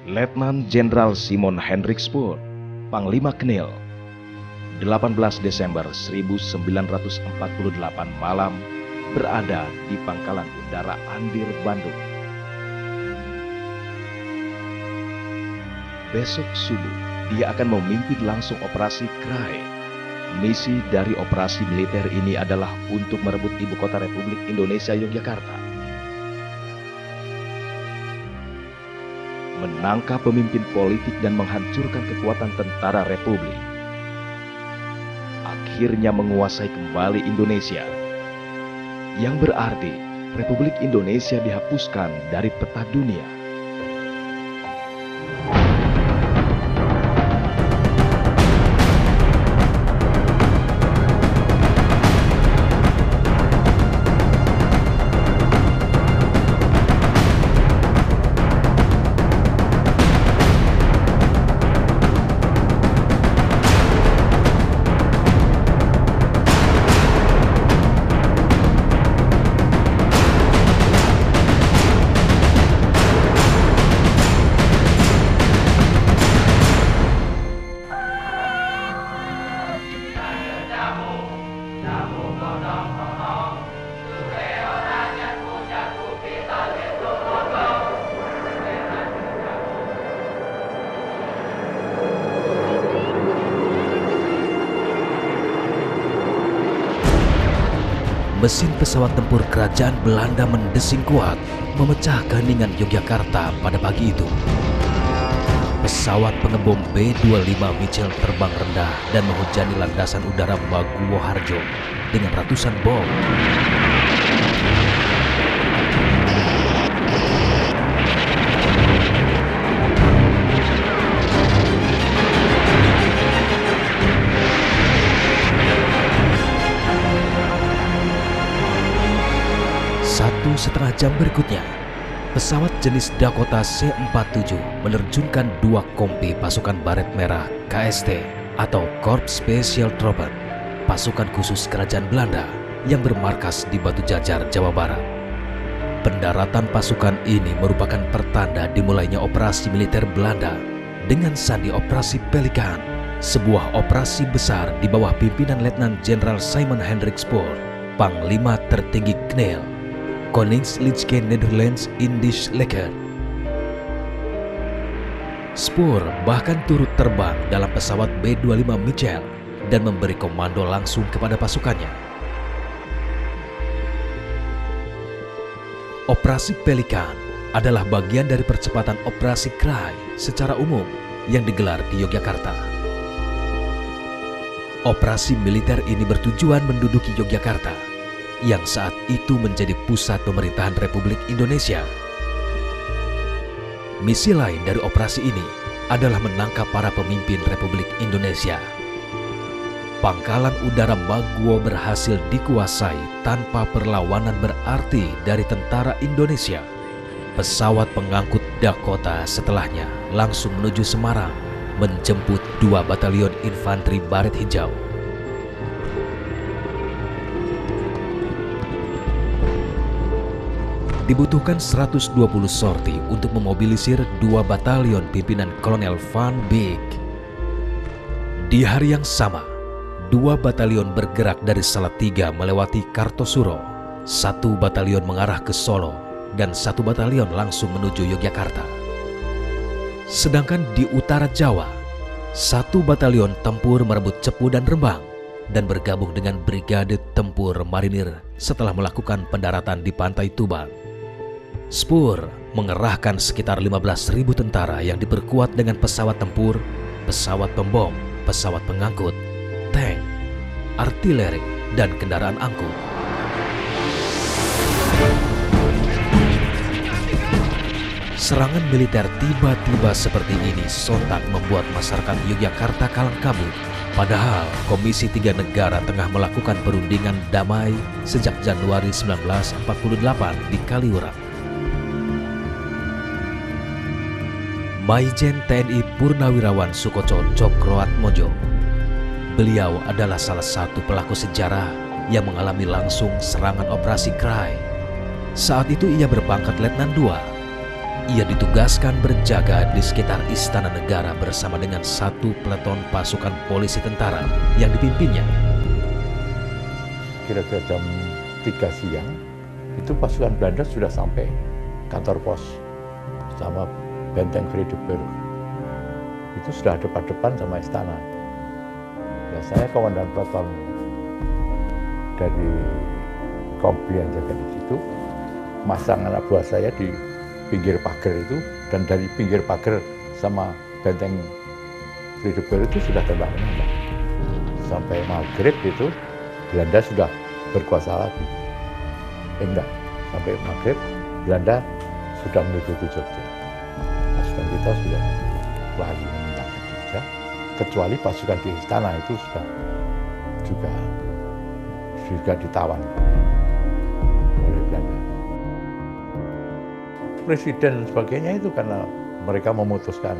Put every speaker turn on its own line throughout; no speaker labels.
Letnan Jenderal Simon Hendrik Spoor, Panglima Knil, 18 Desember 1948 malam, berada di Pangkalan Udara Andir, Bandung. Besok subuh, dia akan memimpin langsung operasi Krai. Misi dari operasi militer ini adalah untuk merebut ibu kota Republik Indonesia, Yogyakarta. Menangkap pemimpin politik dan menghancurkan kekuatan tentara Republik. Akhirnya menguasai kembali Indonesia. Yang berarti Republik Indonesia dihapuskan dari peta dunia.
Mesin pesawat tempur kerajaan Belanda mendesing kuat, memecah keheningan Yogyakarta pada pagi itu. Pesawat pengebom B-25 Mitchell terbang rendah dan menghujani landasan udara Maguwoharjo dengan ratusan bom. Setengah jam berikutnya, pesawat jenis Dakota C-47 menerjunkan 2 kompi pasukan baret merah KST atau Korps Special Trooper, pasukan khusus kerajaan Belanda yang bermarkas di Batu Jajar, Jawa Barat. Pendaratan pasukan ini merupakan pertanda dimulainya operasi militer Belanda dengan sandi Operasi Pelikan, sebuah operasi besar di bawah pimpinan Letnan Jenderal Simon Hendrik Spoor, Panglima tertinggi Knil, Koninklijke Nederlands Indisch Leger. Spoor bahkan turut terbang dalam pesawat B-25 Mitchell dan memberi komando langsung kepada pasukannya. Operasi Pelikan adalah bagian dari percepatan operasi Krai secara umum yang digelar di Yogyakarta. Operasi militer ini bertujuan menduduki Yogyakarta yang saat itu menjadi pusat pemerintahan Republik Indonesia. Misi lain dari operasi ini adalah menangkap para pemimpin Republik Indonesia. Pangkalan udara Maguwo berhasil dikuasai tanpa perlawanan berarti dari tentara Indonesia. Pesawat pengangkut Dakota setelahnya langsung menuju Semarang menjemput 2 batalion infanteri baret hijau. Dibutuhkan 120 sorti untuk memobilisir 2 batalion pimpinan Kolonel Van Beek. Di hari yang sama, 2 batalion bergerak dari Salatiga melewati Kartosuro, 1 batalion mengarah ke Solo, dan 1 batalion langsung menuju Yogyakarta. Sedangkan di utara Jawa, 1 batalion tempur merebut Cepu dan Rembang dan bergabung dengan Brigade Tempur Marinir setelah melakukan pendaratan di Pantai Tuban. Spoor mengerahkan sekitar 15.000 tentara yang diperkuat dengan pesawat tempur, pesawat pembom, pesawat pengangkut, tank, artileri, dan kendaraan angkut. Serangan militer tiba-tiba seperti ini sontak membuat masyarakat Yogyakarta kalang kabut. Padahal Komisi 3 Negara tengah melakukan perundingan damai sejak Januari 1948 di Kaliurang. Maijen TNI Purnawirawan Sukoco Cokroatmojo. Beliau adalah salah satu pelaku sejarah yang mengalami langsung serangan operasi Krai. Saat itu ia berpangkat Letnan II. Ia ditugaskan berjaga di sekitar Istana Negara bersama dengan satu peleton pasukan polisi tentara yang dipimpinnya.
Kira-kira jam 3 siang, itu pasukan Belanda sudah sampai kantor pos sama benteng Vredeburg. Itu sudah depan-depan sama istana. Ya, saya komandan peleton dari kompli yang jaga di situ, masang anak buah saya di pinggir pagar itu, dan dari pinggir pagar sama benteng Vredeburg itu sudah terbang-terbang. Sampai maghrib itu Belanda sudah berkuasa lagi. Enggak, sampai maghrib Belanda sudah menuju Jogja. Pasukan kita sudah lari meninggalkan Jogja, kecuali pasukan di istana itu sudah juga ditawan oleh Belanda. Presiden dan sebagainya itu karena mereka memutuskan.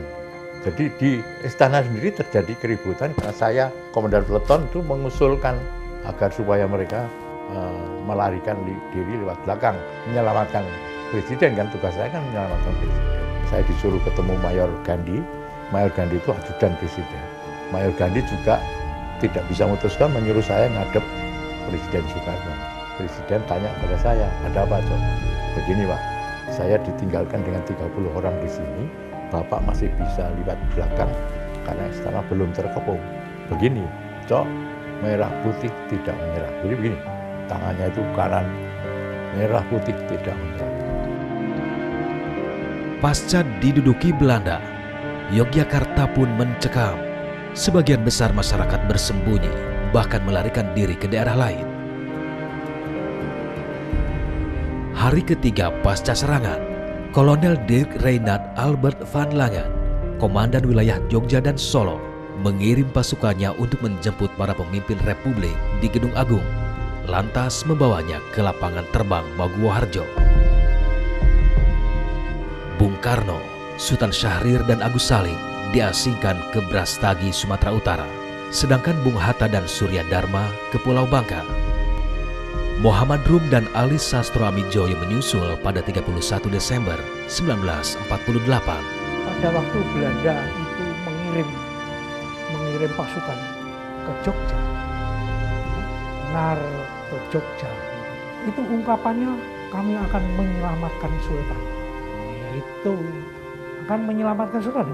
Jadi di istana sendiri terjadi keributan karena saya, komandan peleton itu mengusulkan agar supaya mereka melarikan diri lewat belakang, menyelamatkan presiden, kan tugas saya kan menyelamatkan presiden. Saya disuruh ketemu Mayor Gandhi. Mayor Gandhi itu ajudan presiden. Mayor Gandhi juga tidak bisa memutuskan, menyuruh saya ngadep Presiden Soekarno. Presiden tanya pada saya, ada apa, Cok? Begini, Pak, saya ditinggalkan dengan 30 orang di sini, Bapak masih bisa lewat belakang karena istana belum terkepung. Begini, Cok, merah putih tidak menyerah. Jadi begini, tangannya itu kanan, merah putih tidak menyerah.
Pasca diduduki Belanda, Yogyakarta pun mencekam. Sebagian besar masyarakat bersembunyi, bahkan melarikan diri ke daerah lain. Hari ketiga pasca serangan, Kolonel Dirk Reinhard Albert van Langen, komandan wilayah Jogja dan Solo, mengirim pasukannya untuk menjemput para pemimpin Republik di Gedung Agung, lantas membawanya ke lapangan terbang Baguoharjo. Bung Karno, Sultan Syahrir dan Agus Salim diasingkan ke Brastagi, Sumatera Utara, sedangkan Bung Hatta dan Surya Dharma ke Pulau Bangka. Muhammad Rum dan Ali Sastro Amijoyo menyusul pada 31 Desember 1948.
Pada waktu Belanda itu mengirim pasukan ke Jogja, ke Jogja, itu ungkapannya kami akan menyelamatkan Sultan. Yaitu akan menyelamatkan Sultan.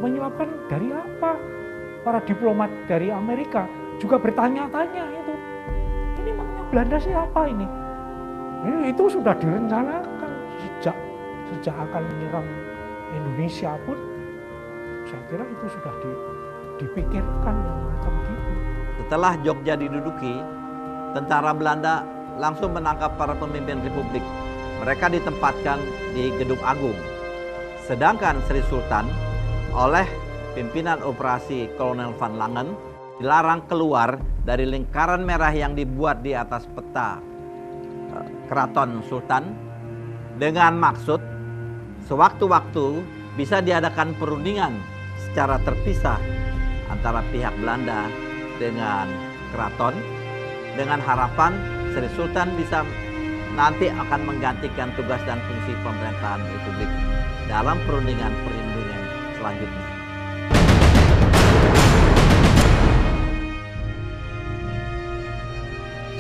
Menyelamatkan dari apa? Para diplomat dari Amerika juga bertanya-tanya itu. Ini memangnya Belanda siapa ini? Itu sudah direncanakan sejak akan menyerang Indonesia pun. Saya kira itu sudah dipikirkan macam gitu.
Setelah Jogja diduduki, tentara Belanda langsung menangkap para pemimpin Republik. Mereka ditempatkan di Gedung Agung. Sedangkan Sri Sultan oleh pimpinan operasi Kolonel van Langen dilarang keluar dari lingkaran merah yang dibuat di atas peta Keraton Sultan dengan maksud sewaktu-waktu bisa diadakan perundingan secara terpisah antara pihak Belanda dengan keraton dengan harapan Sri Sultan bisa nanti akan menggantikan tugas dan fungsi pemerintahan Republik dalam perundingan perlindungan selanjutnya.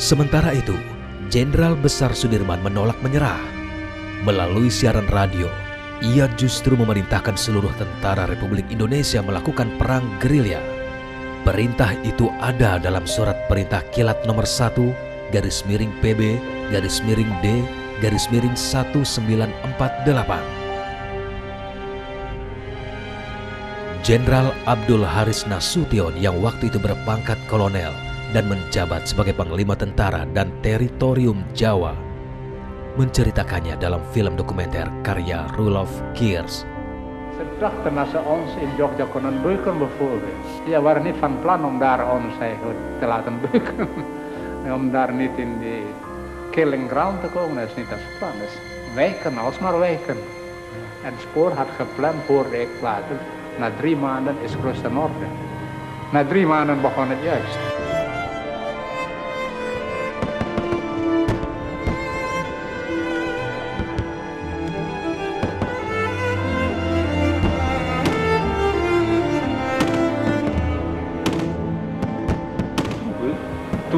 Sementara itu, Jenderal Besar Sudirman menolak menyerah. Melalui siaran radio, ia justru memerintahkan seluruh tentara Republik Indonesia melakukan perang gerilya. Perintah itu ada dalam surat perintah kilat nomor 1 /PB/D/1948. Jenderal Abdul Haris Nasution yang waktu itu berpangkat kolonel dan menjabat sebagai Panglima Tentara dan Teritorium Jawa menceritakannya dalam film dokumenter karya Roelof Kiers.
Gedachten ze ons in Jogja kunnen beuken bijvoorbeeld. Ja, waren niet van plan om daar ons eigenlijk te laten beuken. Om daar niet in die killing ground te komen, dat is niet als plan. Dat is wijken, alsmaar wijken. En het spoor had gepland, hoorde ik later. Na 3 maanden is rust en orde. Na 3 maanden begon het juist.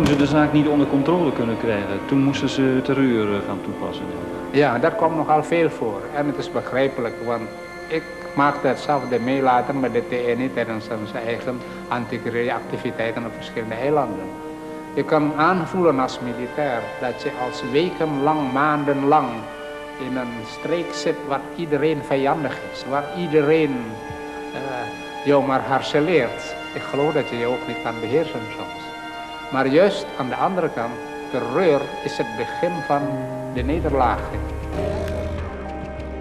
toen ze de zaak niet onder controle kunnen krijgen, toen moesten ze terreur gaan toepassen.
Ja, dat komt nogal veel voor. En het is begrijpelijk, want ik maakte hetzelfde mee later met de TNI tijdens zijn eigen anti-guerrilla-activiteiten op verschillende eilanden. Je kan aanvoelen als militair dat je als wekenlang, maandenlang in een streek zit waar iedereen vijandig is, waar iedereen jou maar harceleert. Ik geloof dat je je ook niet kan beheersen soms. Maar juist aan de andere kant, terreur is het begin van de nederlaag.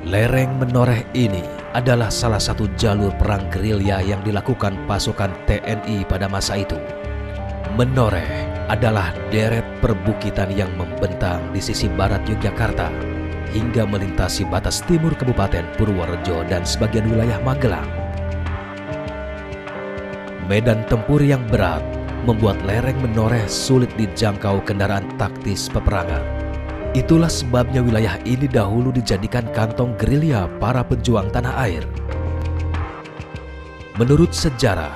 Lereng Menoreh ini adalah salah satu jalur perang gerilya yang dilakukan pasukan TNI pada masa itu. Menoreh adalah deret perbukitan yang membentang di sisi barat Yogyakarta hingga melintasi batas timur Kabupaten Purworejo dan sebagian wilayah Magelang. Medan tempur yang berat membuat lereng Menoreh sulit dijangkau kendaraan taktis peperangan. Itulah sebabnya wilayah ini dahulu dijadikan kantong gerilya para pejuang tanah air. Menurut sejarah,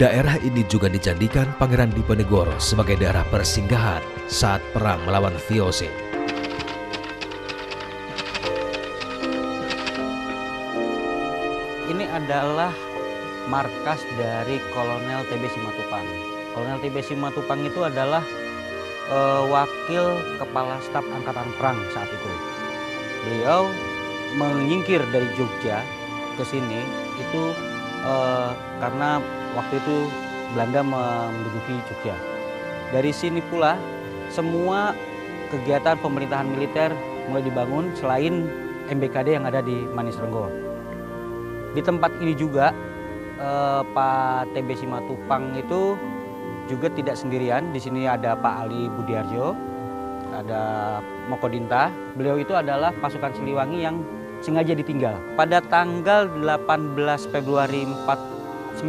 daerah ini juga dijadikan Pangeran Diponegoro sebagai daerah persinggahan saat perang melawan VOC.
Ini adalah markas dari Kolonel TB Simatupang. Kolonel TB Simatupang itu adalah wakil kepala staf angkatan perang saat itu. Beliau menyingkir dari Jogja ke sini itu karena waktu itu Belanda menduduki Jogja. Dari sini pula semua kegiatan pemerintahan militer mulai dibangun selain MBKD yang ada di Manis Renggo. Di tempat ini juga Pak TB Simatupang itu juga tidak sendirian. Di sini ada Pak Ali Budiarjo, ada Moko Dinta. Beliau itu adalah pasukan Siliwangi yang sengaja ditinggal. Pada tanggal 18 Februari 49,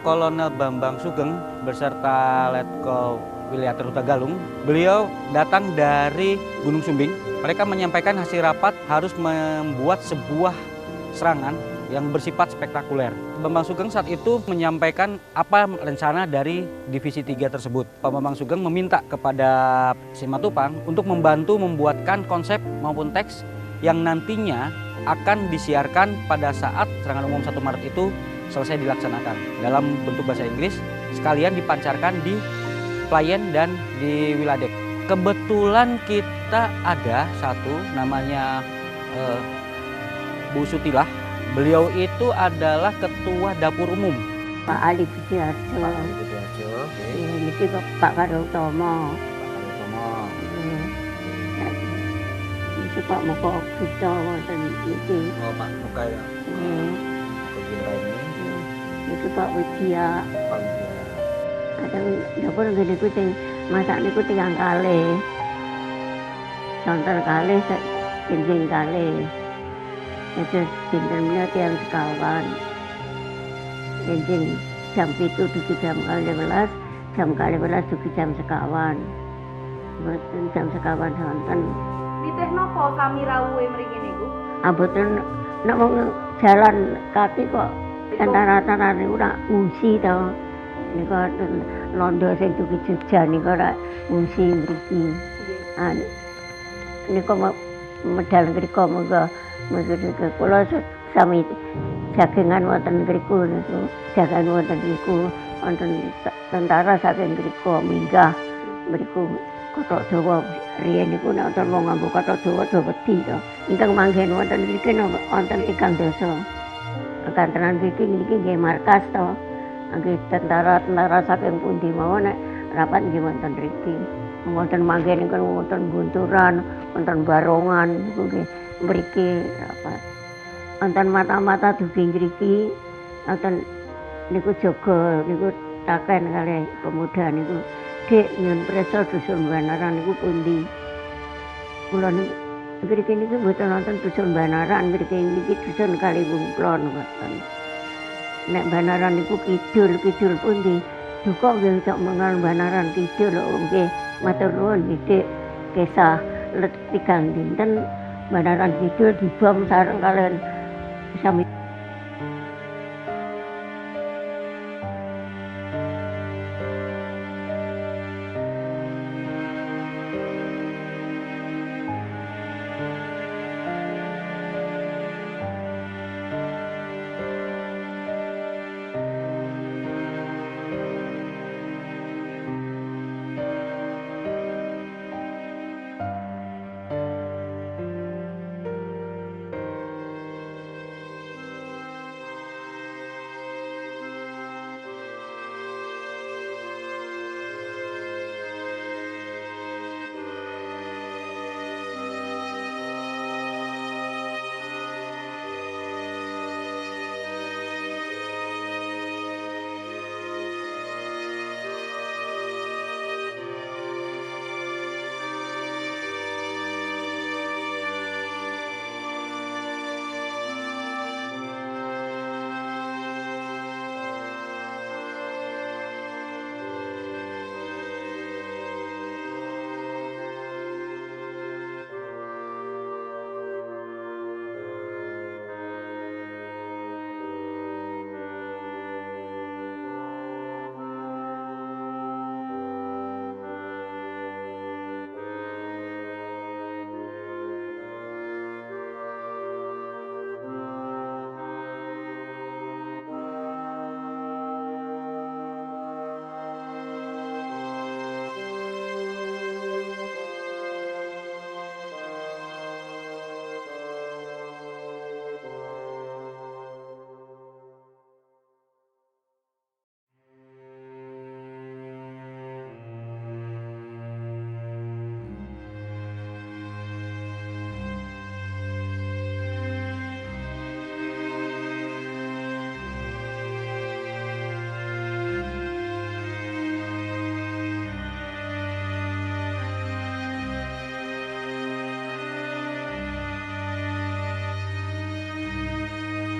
Kolonel Bambang Sugeng beserta Letkol Wiliater Huta Galung, beliau datang dari Gunung Sumbing. Mereka menyampaikan hasil rapat harus membuat sebuah serangan yang bersifat spektakuler. Bambang Sugeng saat itu menyampaikan apa rencana dari Divisi 3 tersebut. Pak Bambang Sugeng meminta kepada Simatupang untuk membantu membuatkan konsep maupun teks yang nantinya akan disiarkan pada saat serangan umum 1 Maret itu selesai dilaksanakan. Dalam bentuk bahasa Inggris, sekalian dipancarkan di Playen dan di Wiladek. Kebetulan kita ada satu namanya Bu Sutilah. Beliau itu adalah ketua dapur umum.
Pak Ali Budiarjo. Ini Pak Karotomo. Itu Pak Moko Gito wonten iki.
Oh, Pak Muka ya.
Itu Pak Widya.
Pak Widya.
Ada dapur ngene ku sing masak niku 3 kali. Sonten kali, jenjing kali. Itu dintennya tiang sekawan. Jenjing jam 7 dugi jam 12, jam 12 dugi jam sekawan. Mboten jam sekawan sonten.
Nitih napa sami rawuhe mriki niku?
Mboten nek wong jalan kaki kok antara-antara niku ora ngungsi to. Niku londo sing dugi Jogja niku ora ngungsi mriki. Niku medal mriku monggo kula sami jagengan wonten mriku niku, jagengan wonten mriku wonten tentara saking mriku minggah mriku Kotok Dawa riyen niku nek wonten wong nganggo Kotok Dawa do wedi to. Ingkang manggen wonten mriki wonten 3 dasa. Kantenan mriki nggih markas to. Nggih tentara-tentara saking pundi mawon nek rapat nggih wonten mriki. Wonten manggen niku wonten gunturan, wonten barongan niku nggih mriki apa wonten mata-mata dugi ngriki wonten niku jaga niku taken kalih pemuda niku Dek nyun presa dusun Banaran niku pundi kula niku mriki niku mboten wonten dusun Banaran mriki niki dusun Kaliwungklon ngoten nek Banaran niku kidul pundi duka nggih cok mengal Banaran kidul nggih matur nuwun Dek kesah let 3 dinten Banaran Kidul dibom sareng kalian sami.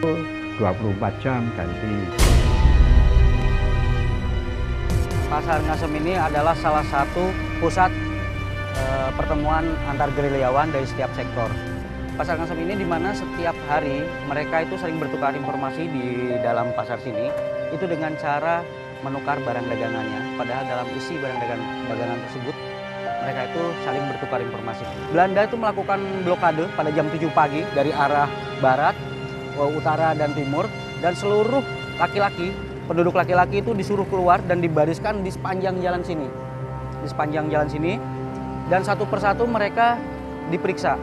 24 jam ganti.
Pasar Ngasem ini adalah salah satu pusat pertemuan antar gerilyawan dari setiap sektor. Pasar Ngasem ini di mana setiap hari mereka itu sering bertukar informasi di dalam pasar sini, itu dengan cara menukar barang dagangannya. Padahal dalam isi barang dagangan tersebut mereka itu saling bertukar informasi. Belanda itu melakukan blokade pada jam 7 pagi dari arah barat, utara dan timur, dan seluruh laki-laki, penduduk laki-laki itu disuruh keluar dan dibariskan di sepanjang jalan sini. Di sepanjang jalan sini, dan satu persatu mereka diperiksa.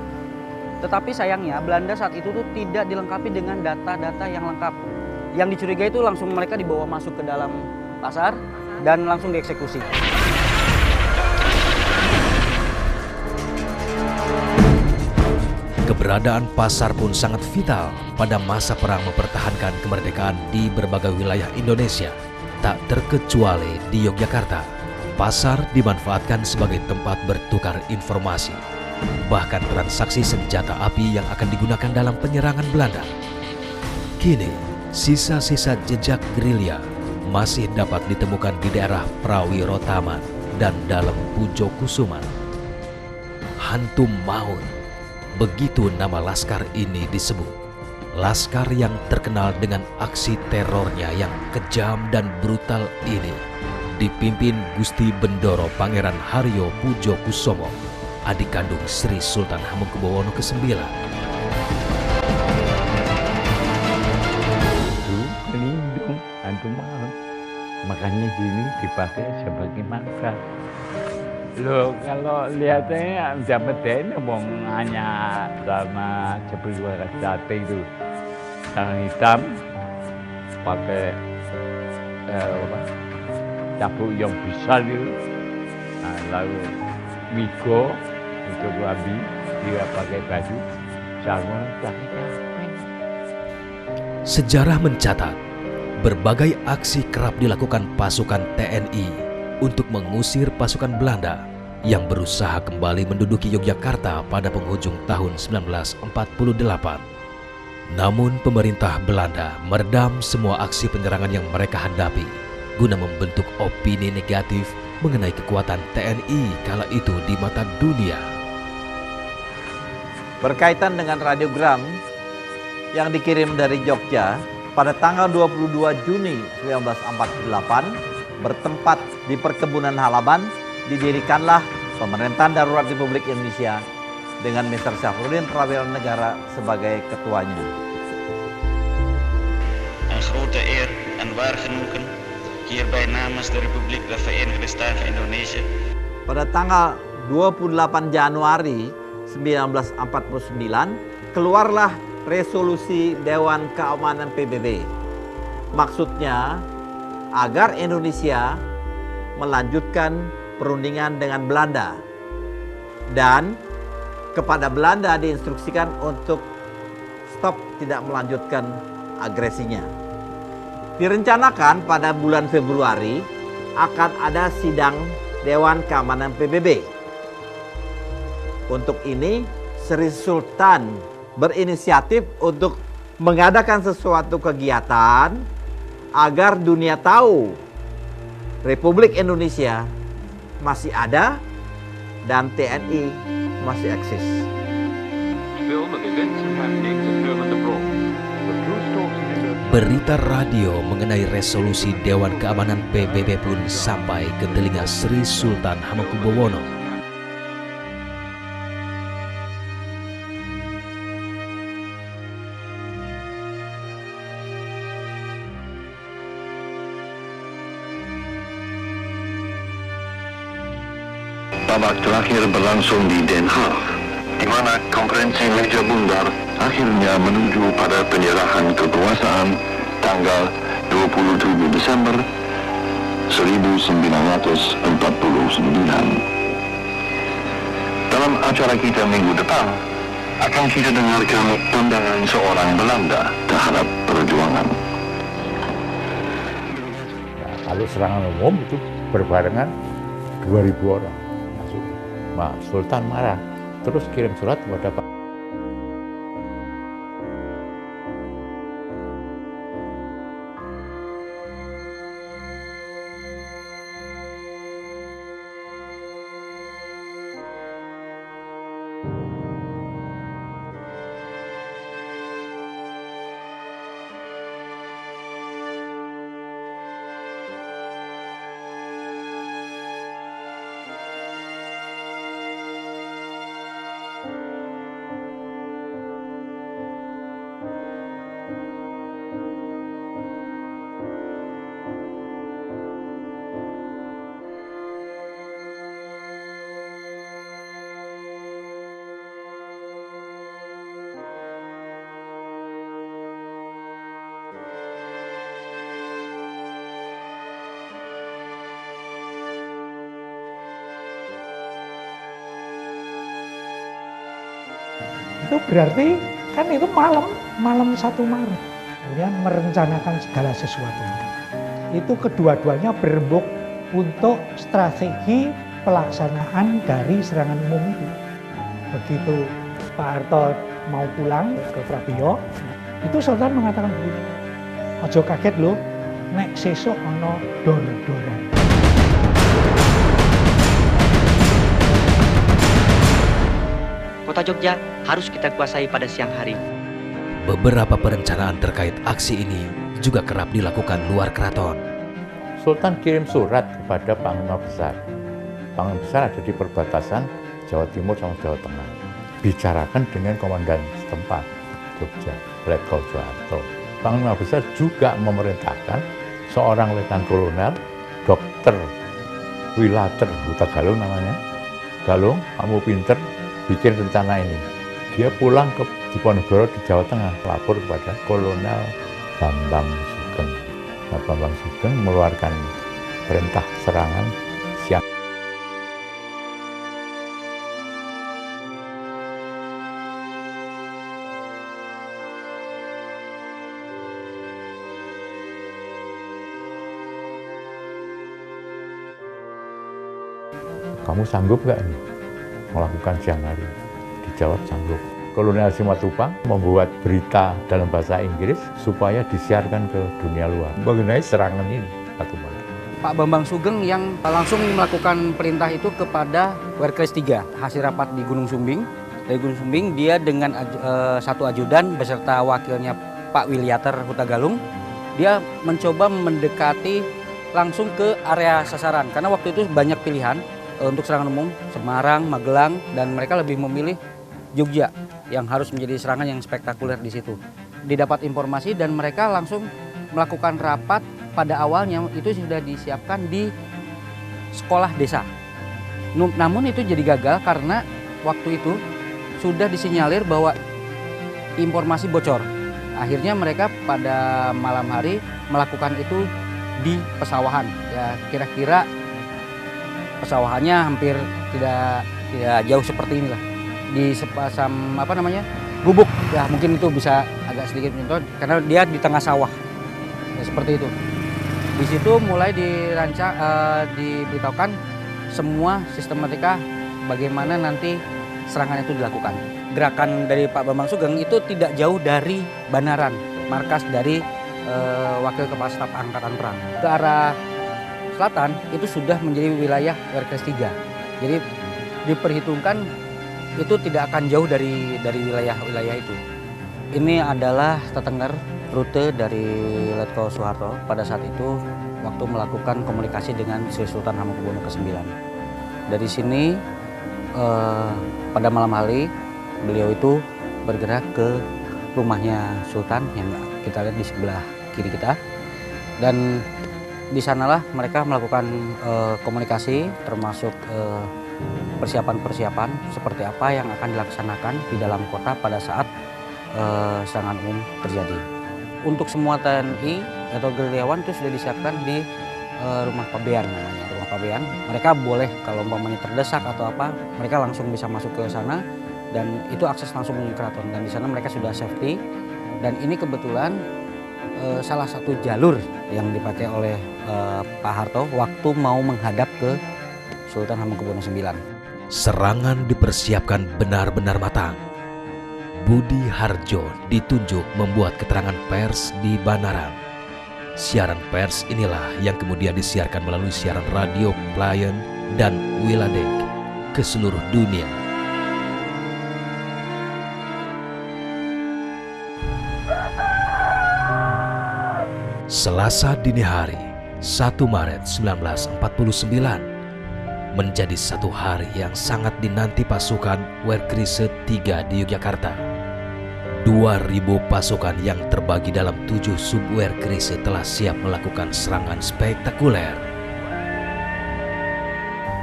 Tetapi sayangnya Belanda saat itu tuh tidak dilengkapi dengan data-data yang lengkap. Yang dicurigai itu langsung mereka dibawa masuk ke dalam pasar dan langsung dieksekusi.
Keberadaan pasar pun sangat vital pada masa perang mempertahankan kemerdekaan di berbagai wilayah Indonesia. Tak terkecuali di Yogyakarta, pasar dimanfaatkan sebagai tempat bertukar informasi. Bahkan transaksi senjata api yang akan digunakan dalam penyerangan Belanda. Kini, sisa-sisa jejak gerilya masih dapat ditemukan di daerah Prawirotaman dan dalam Pujo Kusuman. Hantu Maut, begitu nama laskar ini disebut. Laskar yang terkenal dengan aksi terornya yang kejam dan brutal ini dipimpin Gusti Bendoro Pangeran Haryo Pujo Kusumo, adik kandung Sri Sultan Hamengkubuwono ke-9.
Pelindung hantu maut, makanya sini dipakai sebagai mangsa. Loh, kalau lihatnya dapat ngomong hanya sama seperti warna sate itu, tangan hitam pakai cabuk yang besar itu, nah, lalu migo untuk babi dia pakai baju sama pakai capek.
Sejarah mencatat, berbagai aksi kerap dilakukan pasukan TNI untuk mengusir pasukan Belanda yang berusaha kembali menduduki Yogyakarta pada penghujung tahun 1948. Namun pemerintah Belanda meredam semua aksi penyerangan yang mereka hadapi guna membentuk opini negatif mengenai kekuatan TNI kala itu di mata dunia.
Berkaitan dengan radiogram yang dikirim dari Jogja pada tanggal 22 Juni 1948 bertempat di perkebunan halaman, didirikanlah Pemerintahan Darurat Republik Indonesia dengan Mr. Syafruddin Prawiran Negara sebagai ketuanya.
Een grote eer en waar genoegen hierbij namens de Republiek de Verenigde Staten Indonesia.
Pada tanggal 28 Januari 1949 keluarlah resolusi Dewan Keamanan PBB. Maksudnya agar Indonesia melanjutkan perundingan dengan Belanda, dan kepada Belanda diinstruksikan untuk stop, tidak melanjutkan agresinya. Direncanakan pada bulan Februari akan ada sidang Dewan Keamanan PBB. Untuk ini Sri Sultan berinisiatif untuk mengadakan sesuatu kegiatan agar dunia tahu Republik Indonesia masih ada dan TNI masih eksis.
Berita radio mengenai resolusi Dewan Keamanan PBB pun sampai ke telinga Sri Sultan Hamengkubuwono.
Babak terakhir berlangsung di Den Haag, di mana konferensi Meja Bundar akhirnya menuju pada penyerahan kekuasaan tanggal 27 Desember 1949. Dalam acara kita minggu depan, akan kita dengarkan pandangan seorang Belanda terhadap perjuangan.
Nah, kalau serangan umum itu berbarengan 2000 orang. Pak Sultan marah, terus kirim surat kepada Pak
Itu berarti kan itu malam 1 Maret. Kemudian merencanakan segala sesuatu. Itu kedua-duanya berembuk untuk strategi pelaksanaan dari serangan umum itu. Begitu Pak Harto mau pulang ke Prabowo, itu Sultan mengatakan begini, ojo kaget loh, nek sesuk ono dor-doran.
Kota Jogja harus kita kuasai pada siang hari.
Beberapa perencanaan terkait aksi ini juga kerap dilakukan luar keraton.
Sultan kirim surat kepada Panglima Besar. Panglima Besar ada di perbatasan Jawa Timur sama Jawa Tengah. Bicarakan dengan komandan setempat Jogja, Letkol Soeharto. Panglima Besar juga memerintahkan seorang Letnan Kolonel, Dr. Wilater Huta Galung namanya. Galung, kamu pinter, bikin rencana ini. Dia pulang ke Diponegoro di Jawa Tengah, lapor kepada Kolonel Bambang Sugeng. Nah, Bambang Sugeng mengeluarkan perintah serangan siang. Kamu sanggup nggak ini melakukan siang hari? Dijawab sanggup. Kolonel Simatupang membuat berita dalam bahasa Inggris supaya disiarkan ke dunia luar mengenai serangan ini.
Pak Bambang Sugeng yang langsung melakukan perintah itu kepada Werkris 3 hasil rapat di Gunung Sumbing. Dari Gunung Sumbing dia dengan satu ajudan beserta wakilnya Pak Wiliater Huta Galung, dia mencoba mendekati langsung ke area sasaran karena waktu itu banyak pilihan untuk serangan umum Semarang, Magelang, dan mereka lebih memilih Jogja yang harus menjadi serangan yang spektakuler di situ. Didapat informasi dan mereka langsung melakukan rapat. Pada awalnya itu sudah disiapkan di sekolah desa. Namun itu jadi gagal karena waktu itu sudah disinyalir bahwa informasi bocor. Akhirnya mereka pada malam hari melakukan itu di pesawahan. Ya kira-kira pesawahannya hampir tidak jauh seperti inilah. Di sepasang gubuk. Ya mungkin itu bisa agak sedikit menyentuh karena dia di tengah sawah. Ya, seperti itu. Di situ mulai dirancang, diberitahukan semua sistematika bagaimana nanti serangan itu dilakukan. Gerakan dari Pak Bambang Sugeng itu tidak jauh dari Banaran, markas dari Wakil Kepala Staf Angkatan Perang. Ke arah selatan itu sudah menjadi wilayah Werkris 3. Jadi diperhitungkan itu tidak akan jauh dari wilayah itu. Ini adalah tetengger rute dari Letkol Soeharto pada saat itu waktu melakukan komunikasi dengan Sri Sultan Hamengkubuwono ke-9. Dari sini pada malam hari beliau itu bergerak ke rumahnya Sultan yang kita lihat di sebelah kiri kita, dan di sanalah mereka melakukan komunikasi termasuk persiapan-persiapan seperti apa yang akan dilaksanakan di dalam kota pada saat serangan umum terjadi. Untuk semua TNI atau gerilyawan itu sudah disiapkan di rumah pabean namanya, rumah pabean. Mereka boleh kalau umpamanya terdesak atau apa, mereka langsung bisa masuk ke sana dan itu akses langsung menuju keraton, dan di sana mereka sudah safety. Dan ini kebetulan salah satu jalur yang dipakai oleh Pak Harto waktu mau menghadap ke Sultan Hamengkubuwono IX.
Serangan dipersiapkan benar-benar matang. Budi Harjo ditunjuk membuat keterangan pers di Banaran. Siaran pers inilah yang kemudian disiarkan melalui siaran radio Playen dan Wiladek ke seluruh dunia. Selasa dini hari, 1 Maret 1949, menjadi satu hari yang sangat dinanti pasukan Werkrise 3 di Yogyakarta. 2.000 pasukan yang terbagi dalam 7 sub-Werkrise telah siap melakukan serangan spektakuler.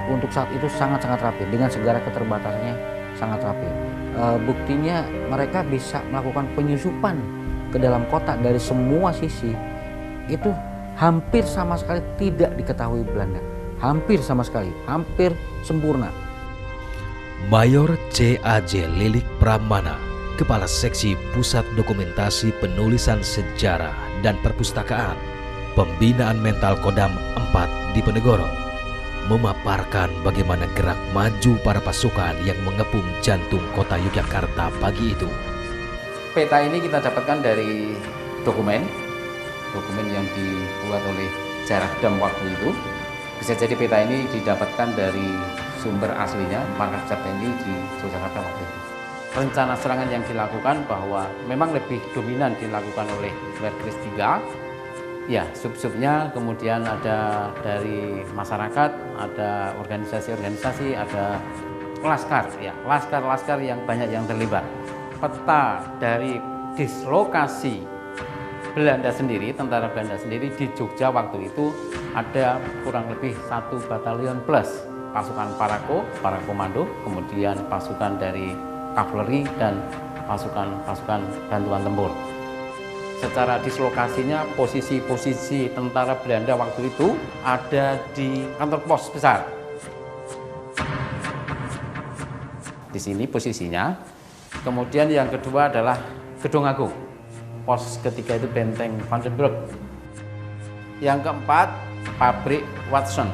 Untuk saat itu sangat-sangat rapi, dengan segala keterbatasannya sangat rapi. Buktinya mereka bisa melakukan penyusupan ke dalam kota dari semua sisi. Itu hampir sama sekali tidak diketahui Belanda. Hampir sama sekali, hampir sempurna.
Mayor C.A.J. Lilik Pramana Kepala Seksi Pusat Dokumentasi Penulisan Sejarah dan Perpustakaan Pembinaan Mental Kodam 4 Diponegoro, memaparkan bagaimana gerak maju para pasukan yang mengepung jantung kota Yogyakarta pagi itu.
Peta ini kita dapatkan dari dokumen yang dibuat oleh Jarakdam waktu itu. Bisa jadi peta ini didapatkan dari sumber aslinya Markas Besar TNI di Yogyakarta waktu itu. Rencana serangan yang dilakukan bahwa memang lebih dominan dilakukan oleh Wehrkris 3. Ya, sub-subnya kemudian ada dari masyarakat, ada organisasi-organisasi, ada laskar, ya, laskar-laskar yang banyak yang terlibat. Peta dari dislokasi Belanda sendiri, tentara Belanda sendiri di Jogja waktu itu ada kurang lebih 1 batalion plus pasukan para komando, kemudian pasukan dari kavaleri dan pasukan bantuan tempur. Secara dislokasinya, posisi-posisi tentara Belanda waktu itu ada di kantor pos besar. Di sini posisinya. Kemudian yang kedua adalah Gedung Agung. Pos ketiga itu Benteng Vandenberg. Yang keempat, pabrik Watson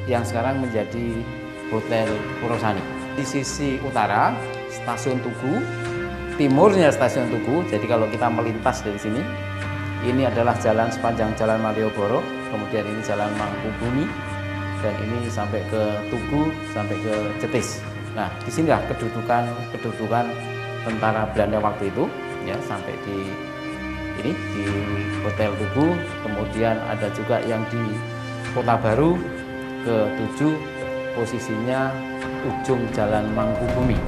yang sekarang menjadi Hotel Purwosari. Di sisi utara, Stasiun Tugu, timurnya Stasiun Tugu. Jadi kalau kita melintas dari sini, ini adalah jalan sepanjang Jalan Malioboro, kemudian ini Jalan Mangkubumi, dan ini sampai ke Tugu, sampai ke Jetis. Nah, disinilah kedudukan tentara Belanda waktu itu, ya, sampai di ini di Hotel Tugu. Kemudian ada juga yang di Kota Baru ke-7, posisinya ujung Jalan Mangkubumi.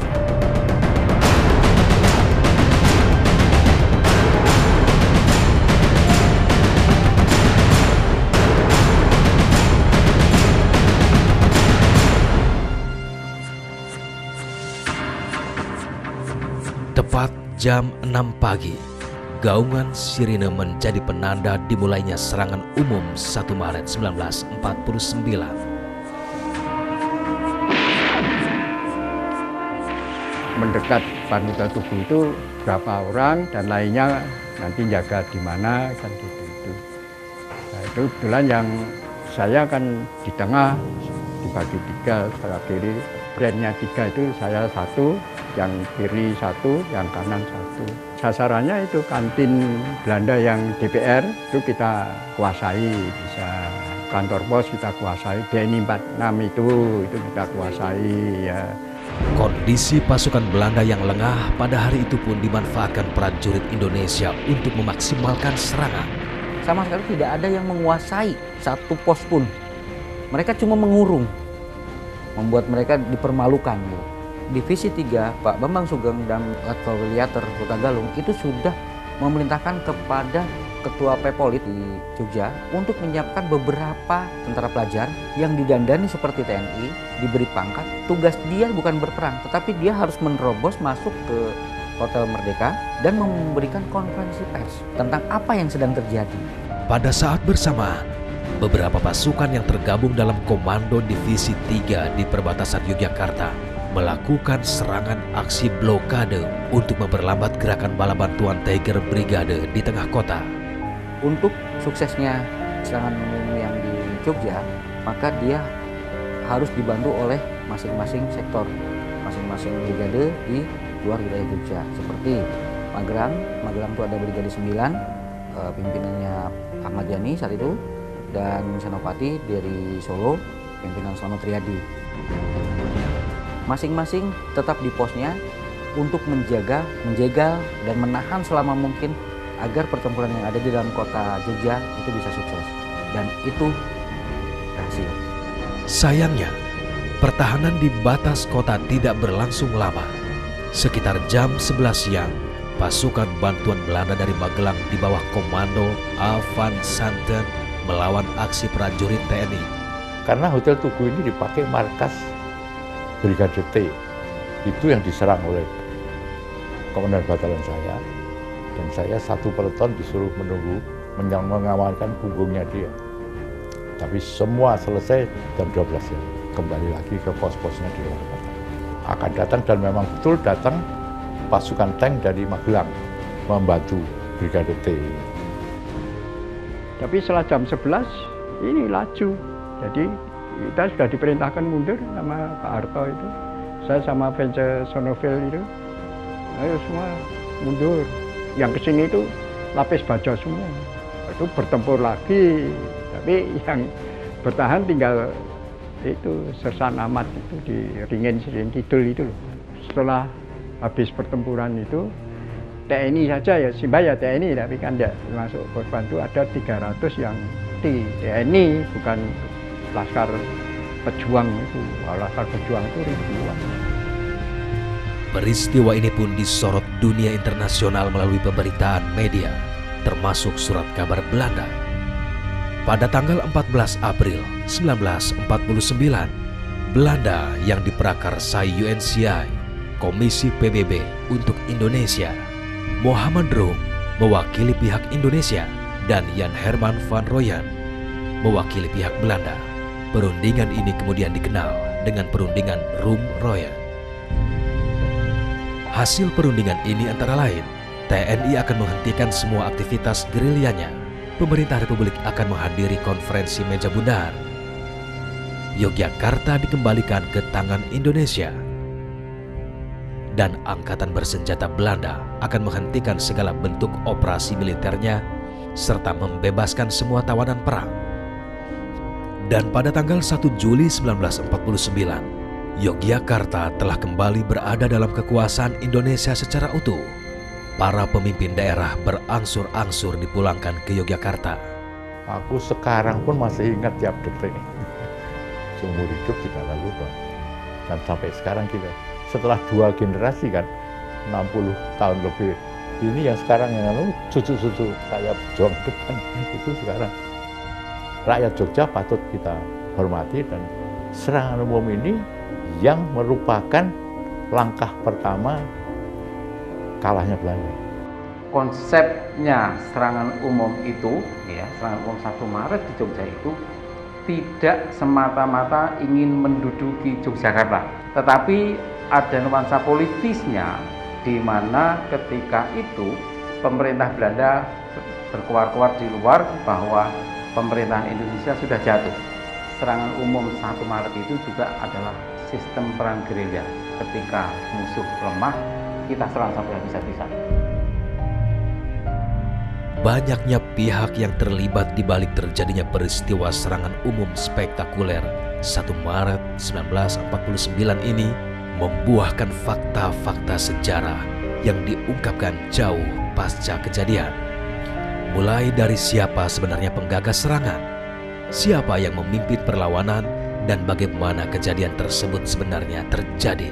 Tepat jam 6 pagi, gaungan sirine menjadi penanda dimulainya serangan umum 1 Maret 1949.
Mendekat Panduta Tugu itu berapa orang dan lainnya nanti jaga di mana kan gitu. Nah, itu kebetulan yang saya kan di tengah dibagi 3, sebelah kiri. Brandnya 3 itu saya 1, yang kiri 1, yang kanan 1. Sasarannya itu kantin Belanda yang DPR itu kita kuasai, bisa kantor pos kita kuasai, BNI 46 itu kita kuasai ya.
Kondisi pasukan Belanda yang lengah pada hari itu pun dimanfaatkan prajurit Indonesia untuk memaksimalkan serangan.
Sama sekali tidak ada yang menguasai satu pos pun. Mereka cuma mengurung, membuat mereka dipermalukan. Divisi 3, Pak Bambang Sugeng dan Letkol Kota Galung itu sudah memerintahkan kepada Ketua Pepolit di Jogja untuk menyiapkan beberapa tentara pelajar yang didandani seperti TNI, diberi pangkat. Tugas dia bukan berperang, tetapi dia harus menerobos masuk ke Hotel Merdeka dan memberikan konferensi pers tentang apa yang sedang terjadi.
Pada saat bersamaan, beberapa pasukan yang tergabung dalam Komando Divisi 3 di perbatasan Yogyakarta melakukan serangan aksi blokade untuk memperlambat gerakan bala bantuan Tiger Brigade di tengah kota.
Untuk suksesnya serangan umum yang di Jogja, maka dia harus dibantu oleh masing-masing sektor, masing-masing brigade di luar wilayah Jogja. Seperti Magelang itu ada Brigade 9, pimpinannya Ahmad Yani saat itu, dan Senopati dari Solo, pimpinan Slamet Riyadi. Masing-masing tetap di posnya untuk menjaga, menjegal, dan menahan selama mungkin agar pertempuran yang ada di dalam kota Jogja itu bisa sukses. Dan itu berhasil.
Sayangnya, pertahanan di batas kota tidak berlangsung lama. Sekitar jam 11 siang, pasukan bantuan Belanda dari Magelang di bawah komando A. van Santen melawan aksi prajurit TNI.
Karena Hotel Tugu ini dipakai markas Brigade T, itu yang diserang oleh komandan batalion saya, dan saya 1 peleton disuruh menunggu, mengamankan punggungnya dia. Tapi semua selesai jam 12 ya, kembali lagi ke pos-posnya di luar kota. Akan datang, dan memang betul datang pasukan tank dari Magelang membantu Brigade T.
Tapi setelah jam 11 ini laju. Jadi kita sudah diperintahkan mundur sama Pak Harto itu. Saya sama Vence Sonovel itu, ayo semua mundur. Yang kesini itu lapis baja semua. Itu bertempur lagi. Tapi yang bertahan tinggal itu Sersan Ahmad itu di Ringen Kidul itu. Setelah habis pertempuran itu, TNI saja ya, Simbaya TNI, tapi kan tidak masuk korban itu ada 300 yang di TNI, bukan Laskar Pejuang itu. Laskar Pejuang itu ribuan.
Peristiwa ini pun disorot dunia internasional melalui pemberitaan media, termasuk surat kabar Belanda. Pada tanggal 14 April 1949, Belanda yang diprakarsai UNCI, Komisi PBB untuk Indonesia, Muhammad Rum mewakili pihak Indonesia dan Jan Herman van Rooyen mewakili pihak Belanda. Perundingan ini kemudian dikenal dengan perundingan Rum-Rooyen. Hasil perundingan ini antara lain, TNI akan menghentikan semua aktivitas gerilyanya, pemerintah Republik akan menghadiri konferensi meja bundar, Yogyakarta dikembalikan ke tangan Indonesia, dan Angkatan Bersenjata Belanda akan menghentikan segala bentuk operasi militernya serta membebaskan semua tawanan perang. Dan pada tanggal 1 Juli 1949, Yogyakarta telah kembali berada dalam kekuasaan Indonesia secara utuh. Para pemimpin daerah berangsur-angsur dipulangkan ke Yogyakarta.
Aku sekarang pun masih ingat tiap detik. Seumur hidup tidak akan lupa. Dan sampai sekarang kita, setelah 2 generasi kan, 60 tahun lebih, ini yang sekarang yang cucu-cucu saya berjuang depan, itu sekarang. Rakyat Jogja patut kita hormati, dan serangan umum ini yang merupakan langkah pertama kalahnya Belanda.
Konsepnya serangan umum itu, ya, serangan umum 1 Maret di Jogja itu tidak semata-mata ingin menduduki Yogyakarta, tetapi ada nuansa politisnya, di mana ketika itu pemerintah Belanda berkuar-kuar di luar bahwa pemerintahan Indonesia sudah jatuh. Serangan umum 1 Maret itu juga adalah sistem perang gerilya. Ketika musuh lemah, kita serang sampai habis-habisan.
Banyaknya pihak yang terlibat di balik terjadinya peristiwa serangan umum spektakuler 1 Maret 1949 ini membuahkan fakta-fakta sejarah yang diungkapkan jauh pasca kejadian. Mulai dari siapa sebenarnya penggagas serangan, siapa yang memimpin perlawanan, dan bagaimana kejadian tersebut sebenarnya terjadi.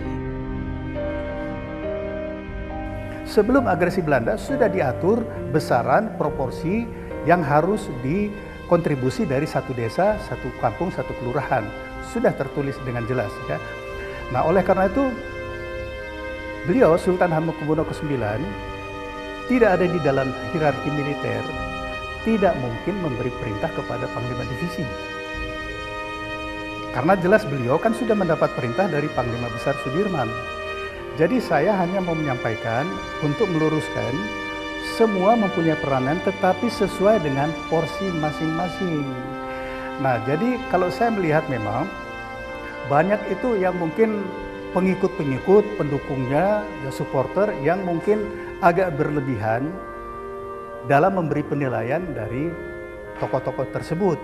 Sebelum agresi Belanda sudah diatur besaran proporsi yang harus dikontribusi dari satu desa, satu kampung, satu kelurahan. Sudah tertulis dengan jelas. Ya. Nah, oleh karena itu, beliau Sultan Hamengkubuwono ke-9 tidak ada di dalam hierarki militer, tidak mungkin memberi perintah kepada Panglima Divisi. Karena jelas beliau kan sudah mendapat perintah dari Panglima Besar Sudirman. Jadi saya hanya mau menyampaikan untuk meluruskan semua mempunyai peranan tetapi sesuai dengan porsi masing-masing. Nah, jadi kalau saya melihat memang banyak itu yang mungkin pengikut-pengikut, pendukungnya, ya supporter yang mungkin agak berlebihan dalam memberi penilaian dari tokoh-tokoh tersebut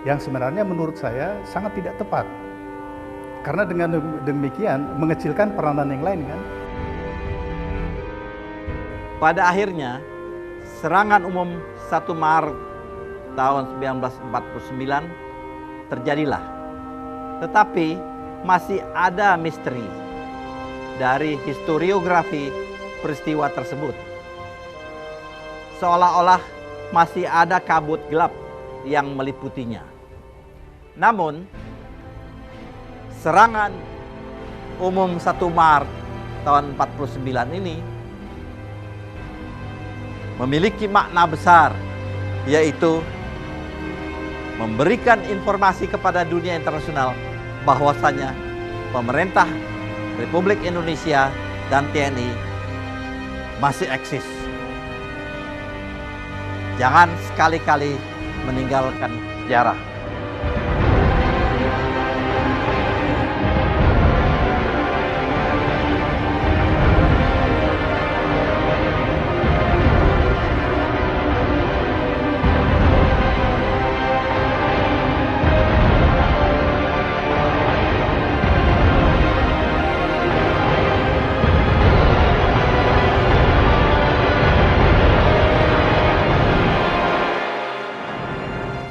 yang sebenarnya menurut saya sangat tidak tepat. Karena dengan demikian mengecilkan peranan yang lain kan.
Pada akhirnya serangan umum 1 Maret tahun 1949 terjadilah. Tetapi masih ada misteri dari historiografi peristiwa tersebut. Seolah-olah masih ada kabut gelap yang meliputinya. Namun, serangan umum 1 Maret tahun 49 ini memiliki makna besar, yaitu memberikan informasi kepada dunia internasional bahwasanya pemerintah Republik Indonesia dan TNI masih eksis. Jangan sekali-kali meninggalkan sejarah.